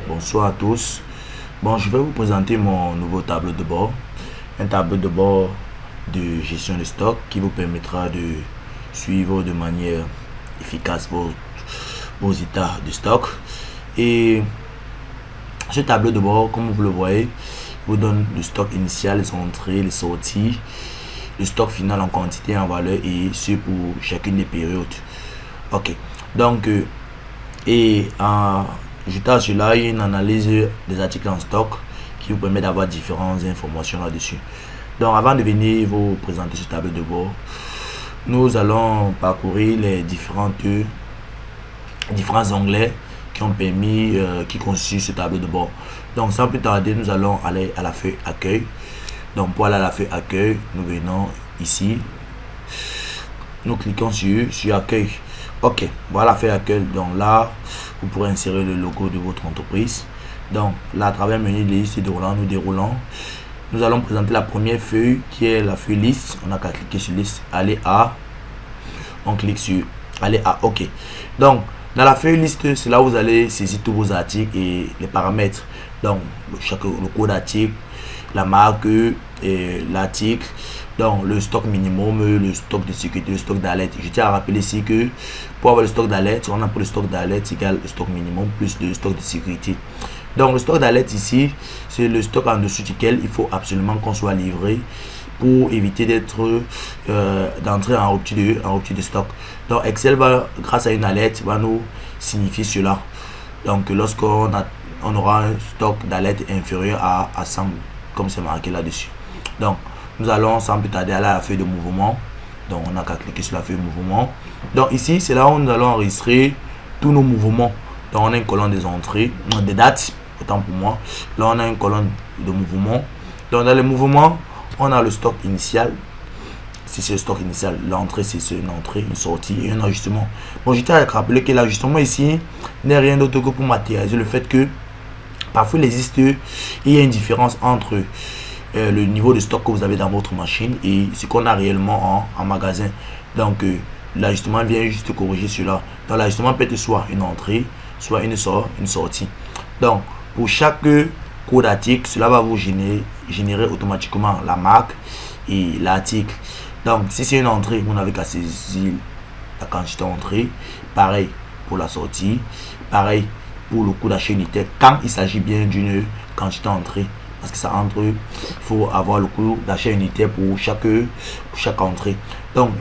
Bonsoir à tous. Bon, je vais vous présenter mon nouveau tableau de bord. Un tableau de bord de gestion de stock qui vous permettra de suivre de manière efficace vos états de stock. Et ce tableau de bord, comme vous le voyez, vous donne le stock initial, les entrées, les sorties, le stock final en quantité et en valeur, et ce pour chacune des périodes. Ok, donc ajouté à cela, il y a une analyse des articles en stock qui vous permet d'avoir différentes informations là-dessus. Donc avant de venir vous présenter ce tableau de bord, nous allons parcourir les différents onglets qui ont permis, qui constituent ce tableau de bord. Donc sans plus tarder, nous allons aller à la feuille accueil. Donc pour aller à la feuille accueil, nous venons ici, nous cliquons sur accueil. Ok, voilà la feuille accueil. Donc là, vous pourrez insérer le logo de votre entreprise. Donc là, à travers le menu liste déroulant, nous déroulons. Nous allons présenter la première feuille qui est la feuille liste. On n'a qu'à cliquer sur liste, aller à, on clique sur aller à OK. Donc dans la feuille liste, c'est là où vous allez saisir tous vos articles et les paramètres. Donc le code d'article, la marque et l'article, donc le stock minimum, le stock de sécurité, le stock d'alerte. Je tiens à rappeler ici que pour avoir le stock d'alerte, on a pour le stock d'alerte égale le stock minimum plus le stock de sécurité. Donc le stock d'alerte ici, c'est le stock en dessous duquel il faut absolument qu'on soit livré pour éviter d'entrer en rupture de stock. Donc Excel va, grâce à une alerte, va nous signifier cela. Donc lorsqu'on aura un stock d'alerte inférieur à 100, comme c'est marqué là-dessus. Donc nous allons sans plus tarder aller à la feuille de mouvement. Donc on n'a qu'à cliquer sur la feuille de mouvement. Donc ici, c'est là où nous allons enregistrer tous nos mouvements. Donc on a une colonne des entrées, des dates, autant pour moi. Là on a une colonne de mouvement. Donc dans les mouvements, on a le stock initial. Si c'est le stock initial, l'entrée c'est une entrée, une sortie et un ajustement. Bon, je tiens à rappeler que l'ajustement ici n'est rien d'autre que pour matérialiser le fait que parfois il existe, il y a une différence entre le niveau de stock que vous avez dans votre machine et ce qu'on a réellement en magasin. Donc l'ajustement vient juste corriger cela. Donc l'ajustement peut être soit une entrée, soit une sortie. Donc pour chaque code d'article, cela va vous générer automatiquement la marque et l'article. Donc si c'est une entrée, vous n'avez qu'à saisir la quantité entrée. Pareil pour la sortie, pareil pour le coût d'achat unitaire quand il s'agit bien d'une quantité entrée, parce que ça entre, il faut avoir le coût d'achat unitaire pour chaque entrée. Donc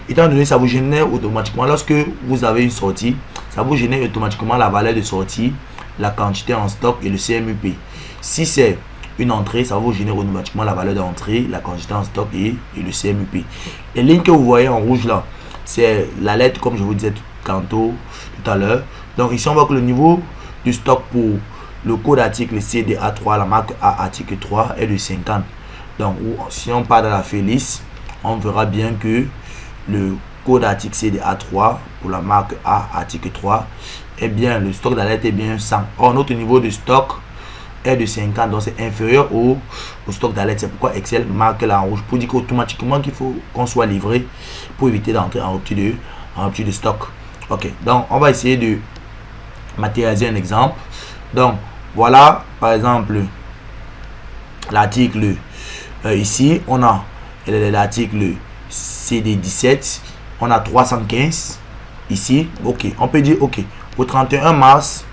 étant donné ça vous génère automatiquement, lorsque vous avez une sortie, ça vous génère automatiquement la valeur de sortie, la quantité en stock et le CMUP. Si c'est une entrée, ça va vous générer automatiquement la valeur d'entrée, la quantité en stock et le CMUP. Les lignes que vous voyez en rouge là, c'est la lettre comme je vous disais tout à l'heure. Donc ici on voit que le niveau du stock pour le code article CDA3, la marque A article 3 est de 50. Donc si on part dans la feuille liste, on verra bien que le code article CDA3 pour la marque A article 3 est bien, le stock d'alerte est bien 100. Or notre niveau de stock est de 50, donc c'est inférieur au stock d'alerte. C'est pourquoi Excel marque là en rouge pour dire qu'automatiquement qu'il faut qu'on soit livré pour éviter d'entrer en rupture de stock. Ok, donc on va essayer de matérialiser un exemple. Donc voilà par exemple l'article ici on a l'article CD17, on a 315 ici. Ok, on peut dire ok au 31 mars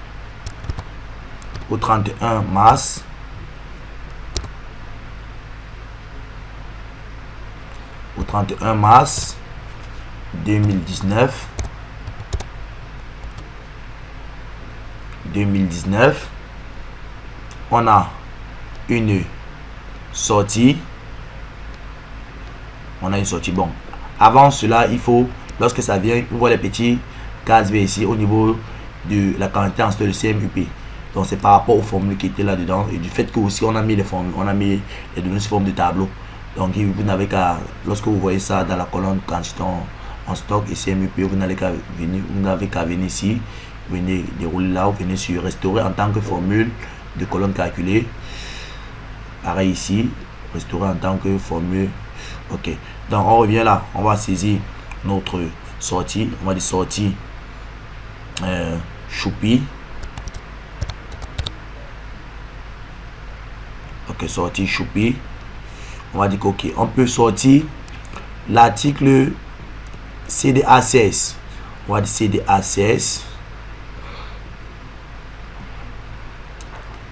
2019 on a une sortie, bon avant cela il faut, lorsque ça vient, vous voyez les petits cases verts ici au niveau de la quantité en stock de CMUP. Donc c'est par rapport aux formules qui étaient là dedans et du fait que aussi on a mis les formules, on a mis les données sous forme de tableau. Donc vous n'avez qu'à, lorsque vous voyez ça dans la colonne quantité en stock et CMUP, vous n'avez qu'à venir ici, venez dérouler là, vous venez sur restaurer en tant que formule de colonne calculée. Pareil ici, restaurer en tant que formule. Ok, donc on revient là, on va saisir notre sortie, on va dire sortie Choupi. Ok, sortir Choupi. On va dire que, ok, on peut sortir l'article CDA16. On va dire CDA16.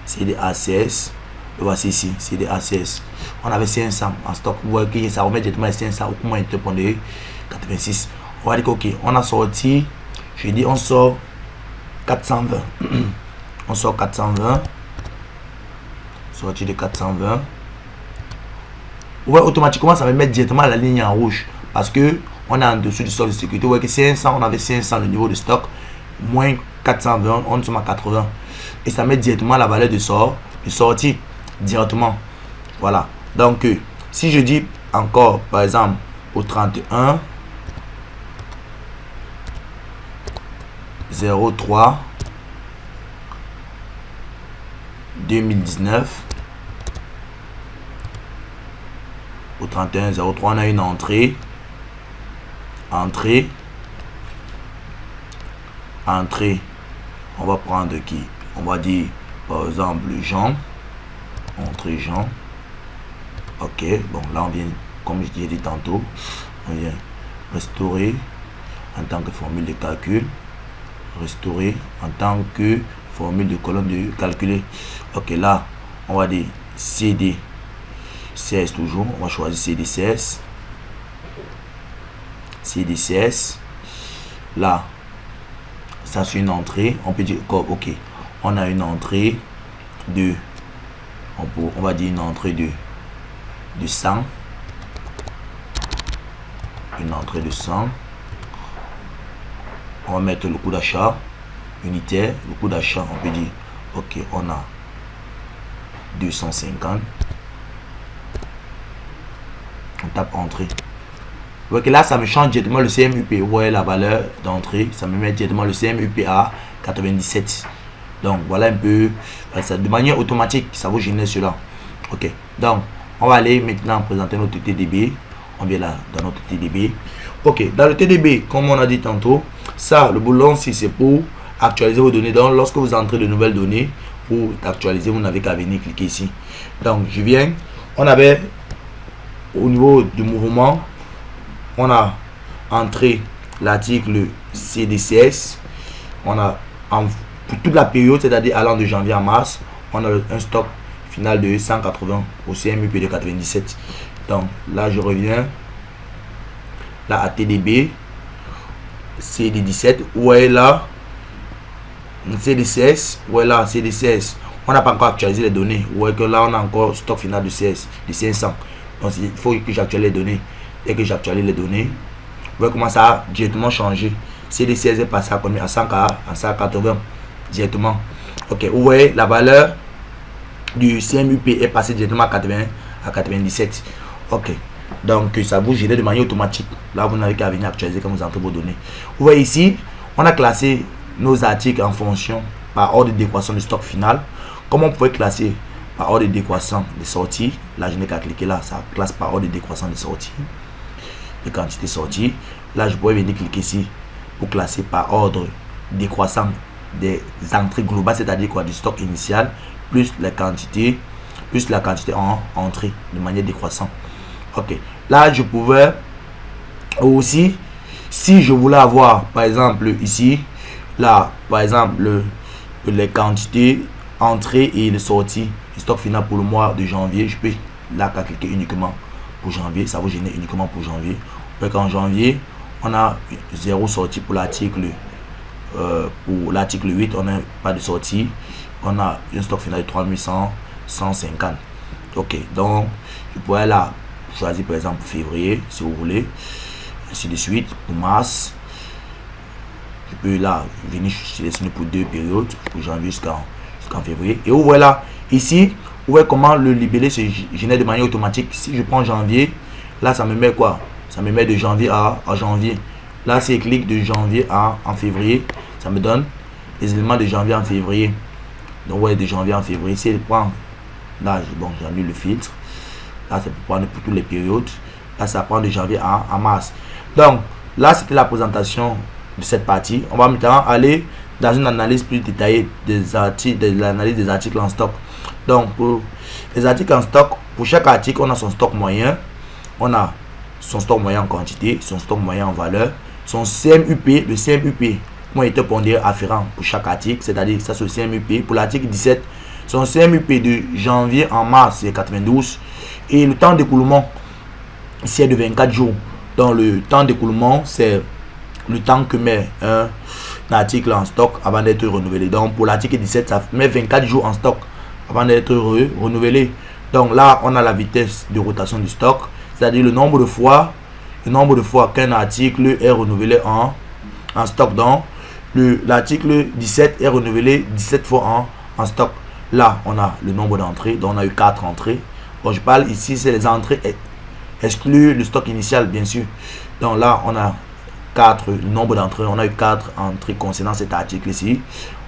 CDA16. Voici ici, CDA16. On avait 500 en stock. Vous voyez que ça remet directement les 500 au moins 86. On va dire que, ok, on a sorti, je dis, on sort 420. On sort 420. Sortie de 420. Ouais, automatiquement, ça va mettre directement la ligne en rouge. Parce que on est en dessous du stock de sécurité. Vous voyez que 500, on avait 500 le niveau de stock. Moins 420, on est à 80. Et ça met directement la valeur de sortie directement. Voilà. Donc, si je dis encore, par exemple, au 31 03 2019, au 31 03, on a une entrée, on va prendre qui? On va dire par exemple Jean, entrée Jean. Ok, bon là on vient, comme je l'ai dit tantôt, on vient restaurer en tant que formule de calcul, restaurer en tant que formule de colonne de calculer. Ok, là on va dire CD 16 toujours, on va choisir CD 16. CD 16. Là, ça c'est une entrée. On peut dire, ok, on a une entrée de, on va dire une entrée de 100. Une entrée de 100. On va mettre le coût d'achat unitaire. Le coût d'achat, on peut dire, ok, on a 250. On tape entrée. Vous voyez que là, ça me change directement le CMUP. Vous voyez la valeur d'entrée. Ça me met directement le CMUP à 97. Donc, voilà un peu. De manière automatique, ça vous génère cela. Ok. Donc, on va aller maintenant présenter notre TDB. On vient là, dans notre TDB. Ok. Dans le TDB, comme on a dit tantôt, ça, le boulon, si c'est pour actualiser vos données. Donc, lorsque vous entrez de nouvelles données, pour actualiser, vous n'avez qu'à venir cliquer ici. Donc, je viens. On avait, au niveau du mouvement, on a entré l'article CDCS. On a pour toute la période, c'est-à-dire allant de janvier à mars, on a un stock final de 180 au CMUP de 97. Donc là, je reviens là à TDB CD17. Où est là CD16? Où est là CD16? On n'a pas encore actualisé les données. Où est que là on a encore stock final de 16 de 500. Donc il faut que j'actualise les données. Dès que j'actualise les données, vous voyez comment ça a directement changé. CD16 est passé à combien? À 180 directement. Ok, vous voyez la valeur du CMUP est passée directement à 80 à 97. Ok, donc ça vous génère de manière automatique. Là vous n'avez qu'à venir actualiser quand vous entrez vos données. Vous voyez ici, on a classé nos articles en fonction par ordre de décroissance du stock final. Comment on pourrait classer par ordre de décroissance des sorties? Là je n'ai qu'à cliquer là, ça classe par ordre de décroissance des sorties. Les quantités sorties. Là, je pourrais venir cliquer ici pour classer par ordre décroissant des entrées globales, c'est-à-dire quoi, du stock initial, plus la quantité en entrée de manière décroissante. Ok. Là, je pouvais aussi, si je voulais avoir, par exemple, ici, là, par exemple, les quantités entrées et les sorties, le stock final pour le mois de janvier, je peux là cliquer uniquement pour janvier, ça vous génère uniquement pour janvier. En janvier, on a 0 sortie pour l'article 8, on n'a pas de sortie, on a un stock final de 3150. Ok, donc je pourrais là choisir par exemple février si vous voulez, ainsi de suite. Pour mars, je peux là venir sélectionner pour 2 périodes, pour janvier jusqu'en février. Et vous voyez là, ici, vous voyez comment le libellé se génère de manière automatique. Si je prends janvier, là ça me met quoi? Ça me met de janvier à janvier. Là, si je clique de janvier en février, ça me donne les éléments de janvier en février. Donc, ouais, de janvier en février. Si je prends, là, bon, j'annule le filtre. Là, c'est pour prendre pour toutes les périodes. Là, ça prend de janvier à mars. Donc, là, c'était la présentation de cette partie. On va maintenant aller dans une analyse plus détaillée des articles, de l'analyse des articles en stock. Donc, pour les articles en stock, pour chaque article, on a son stock moyen. On a son stock moyen en quantité, son stock moyen en valeur, son CMUP, le CMUP ont été pondérés afférents pour chaque article, c'est-à-dire ça c'est le CMUP. Pour l'article 17, son CMUP de janvier en mars c'est 92 et le temps d'écoulement c'est de 24 jours. Donc le temps d'écoulement c'est le temps que met un article en stock avant d'être renouvelé. Donc pour l'article 17, ça met 24 jours en stock avant d'être renouvelé. Donc là, on a la vitesse de rotation du stock, c'est-à-dire le nombre de fois qu'un article est renouvelé en stock. Donc l'article 17 est renouvelé 17 fois en stock. Là, on a le nombre d'entrées. Donc on a eu 4 entrées. Bon, je parle ici, c'est les entrées exclues le stock initial, bien sûr. Donc là, on a 4 nombre d'entrées. On a eu 4 entrées concernant cet article ici.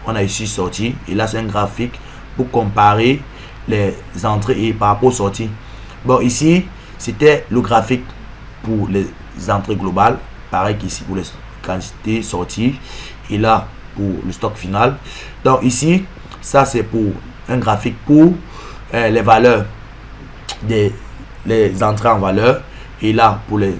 On a ici sorti. Et là, c'est un graphique pour comparer les entrées et par rapport aux sorties. Bon, ici, c'était le graphique pour les entrées globales. Pareil qu'ici pour les quantités sorties. Et là, pour le stock final. Donc ici, ça c'est pour un graphique pour les valeurs les entrées en valeur. Et là, pour les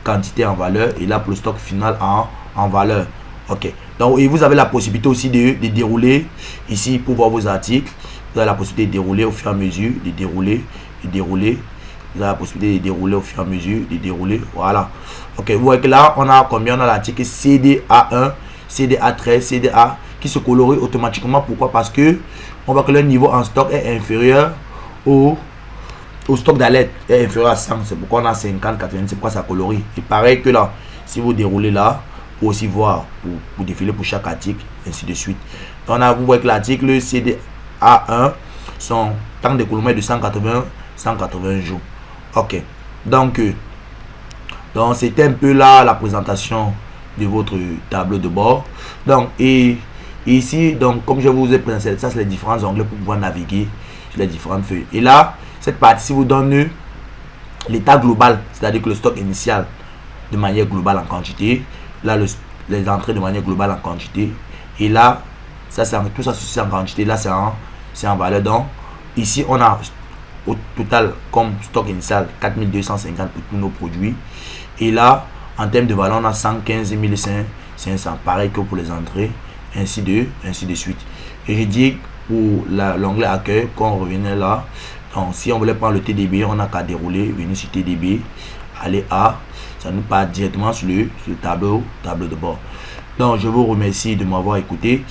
quantités en valeur. Et là, pour le stock final en valeur. Ok. Donc, et vous avez la possibilité aussi de dérouler ici pour voir vos articles. Vous avez la possibilité de dérouler au fur et à mesure, de dérouler. Vous avez la possibilité de dérouler au fur et à mesure, de dérouler. Voilà. Ok, vous voyez que là, on a combien? On a l'article CDA1, CDA13, CDA qui se colorie automatiquement. Pourquoi? Parce que on voit que le niveau en stock est inférieur au stock d'alerte, est inférieur à 100. C'est pourquoi on a 50, 80, c'est pourquoi ça colorie. Et pareil que là, si vous déroulez là, pour aussi voir, pour défiler pour chaque article, ainsi de suite. Donc, vous voyez que l'article CDA1, son temps d'écoulement est de 180 jours. Ok, donc c'était un peu là la présentation de votre tableau de bord. Donc et ici, donc comme je vous ai présenté, ça c'est les différents onglets pour pouvoir naviguer sur les différentes feuilles. Et là, cette partie vous donne l'état global, c'est-à-dire que le stock initial de manière globale en quantité, là les entrées de manière globale en quantité, et là ça c'est tout ça c'est en quantité, là c'est en valeur. Donc ici on a au total comme stock initial 4250 pour tous nos produits, et là en termes de valeur on a 115 500, pareil que pour les entrées, ainsi de suite. Et je dis pour l'onglet accueil, quand on revenait là, donc si on voulait prendre le TDB, on n'a qu'à dérouler, venir sur TDB, aller à, ça nous part directement sur le tableau de bord. Donc je vous remercie de m'avoir écouté.